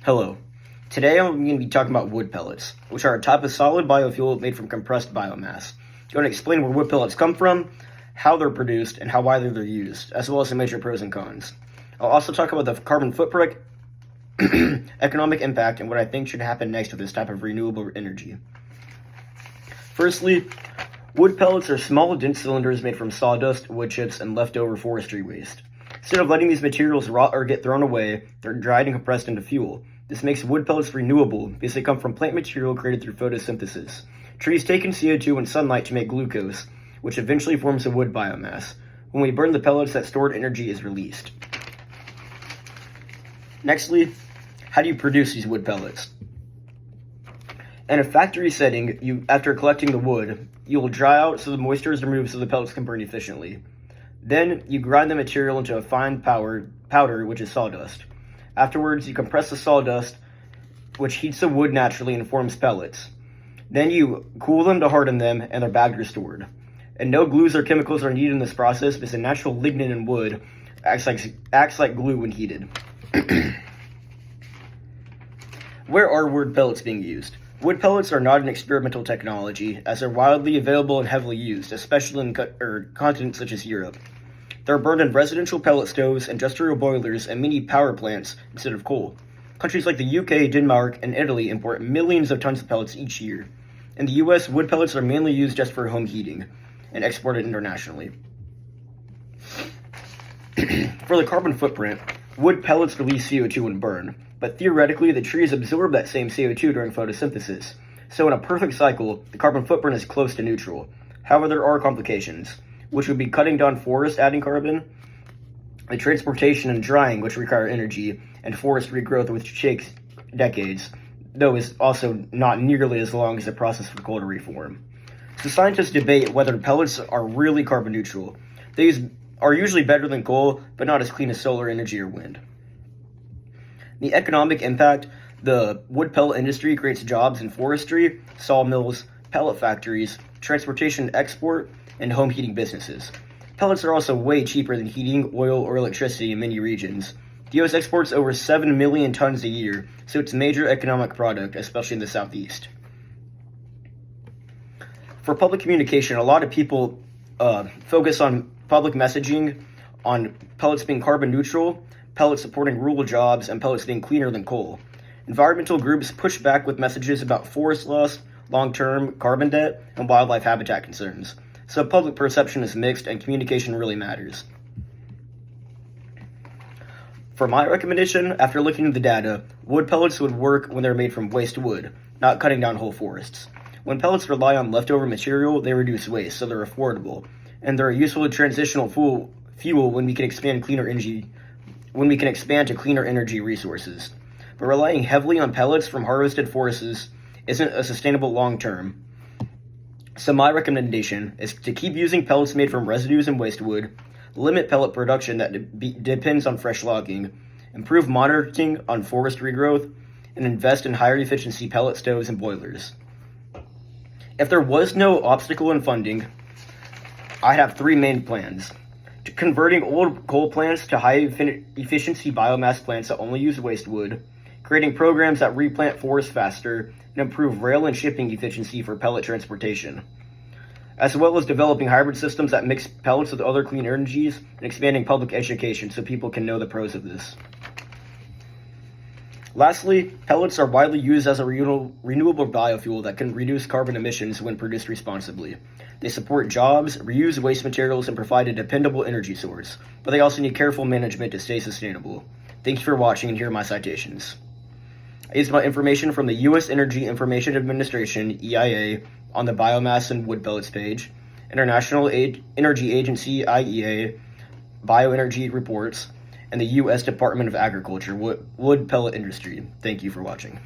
Hello. Today I'm going to be talking about wood pellets, which are a type of solid biofuel made from compressed biomass. I'm going to explain where wood pellets come from, how they're produced, and how widely they're used, as well as the major pros and cons. I'll also talk about the carbon footprint, economic impact, and what I think should happen next with this type of renewable energy. Firstly, wood pellets are small, dense cylinders made from sawdust, wood chips, and leftover forestry waste. Instead of letting these materials rot or get thrown away, they're dried and compressed into fuel. This makes wood pellets renewable because they come from plant material created through photosynthesis. Trees take in CO2 and sunlight to make glucose, which eventually forms a wood biomass. When we burn the pellets, that stored energy is released. Nextly, how do you produce these wood pellets? In a factory setting, after collecting the wood, you will dry out so the moisture is removed so the pellets can burn efficiently. Then, you grind the material into a fine powder, which is sawdust. Afterwards, you compress the sawdust, which heats the wood naturally and forms pellets. Then you cool them to harden them, and they're bagged or stored. And no glues or chemicals are needed in this process because the natural lignin in wood acts like glue when heated. Where are wood pellets being used? Wood pellets are not an experimental technology, as they're widely available and heavily used, especially in continents such as Europe. They're burned in residential pellet stoves, industrial boilers, and mini power plants instead of coal. Countries like the UK, Denmark, and Italy import millions of tons of pellets each year. In the US, wood pellets are mainly used just for home heating and exported internationally. For the carbon footprint, wood pellets release CO2 when burned, but theoretically the trees absorb that same CO2 during photosynthesis. So in a perfect cycle, the carbon footprint is close to neutral. However, there are complications, which would be cutting down forests adding carbon, the transportation and drying, which require energy, and forest regrowth, which takes decades, though is also not nearly as long as the process for coal to reform. So scientists debate whether pellets are really carbon neutral. These are usually better than coal, but not as clean as solar energy or wind. The economic impact: the wood pellet industry creates jobs in forestry, sawmills, pellet factories, transportation and export, and home heating businesses. Pellets are also way cheaper than heating, oil, or electricity in many regions. The U.S. exports over 7 million tons a year, so it's a major economic product, especially in the Southeast. For public communication, a lot of people focus on public messaging, on pellets being carbon neutral, pellets supporting rural jobs, and pellets being cleaner than coal. Environmental groups push back with messages about forest loss, long-term carbon debt, and wildlife habitat concerns. So public perception is mixed and communication really matters. For my recommendation, after looking at the data, wood pellets would work when they're made from waste wood, not cutting down whole forests. When pellets rely on leftover material, they reduce waste, so they're affordable, and they're a useful transitional fuel when we can expand to cleaner energy resources. But relying heavily on pellets from harvested forests isn't a sustainable long term. So my recommendation is to keep using pellets made from residues and waste wood, limit pellet production that depends on fresh logging, improve monitoring on forest regrowth, and invest in higher efficiency pellet stoves and boilers. If there was no obstacle in funding, I'd have three main plans: converting old coal plants to high efficiency biomass plants that only use waste wood, creating programs that replant forests faster, and improve rail and shipping efficiency for pellet transportation, as well as developing hybrid systems that mix pellets with other clean energies and expanding public education so people can know the pros of this. Lastly, pellets are widely used as a renewable biofuel that can reduce carbon emissions when produced responsibly. They support jobs, reuse waste materials, and provide a dependable energy source, but they also need careful management to stay sustainable. Thanks for watching, and here are my citations. I used my information from the U.S. Energy Information Administration, EIA, on the Biomass and Wood Pellets page, International Energy Agency, IEA, Bioenergy Reports, and the U.S. Department of Agriculture, Wood Pellet Industry. Thank you for watching.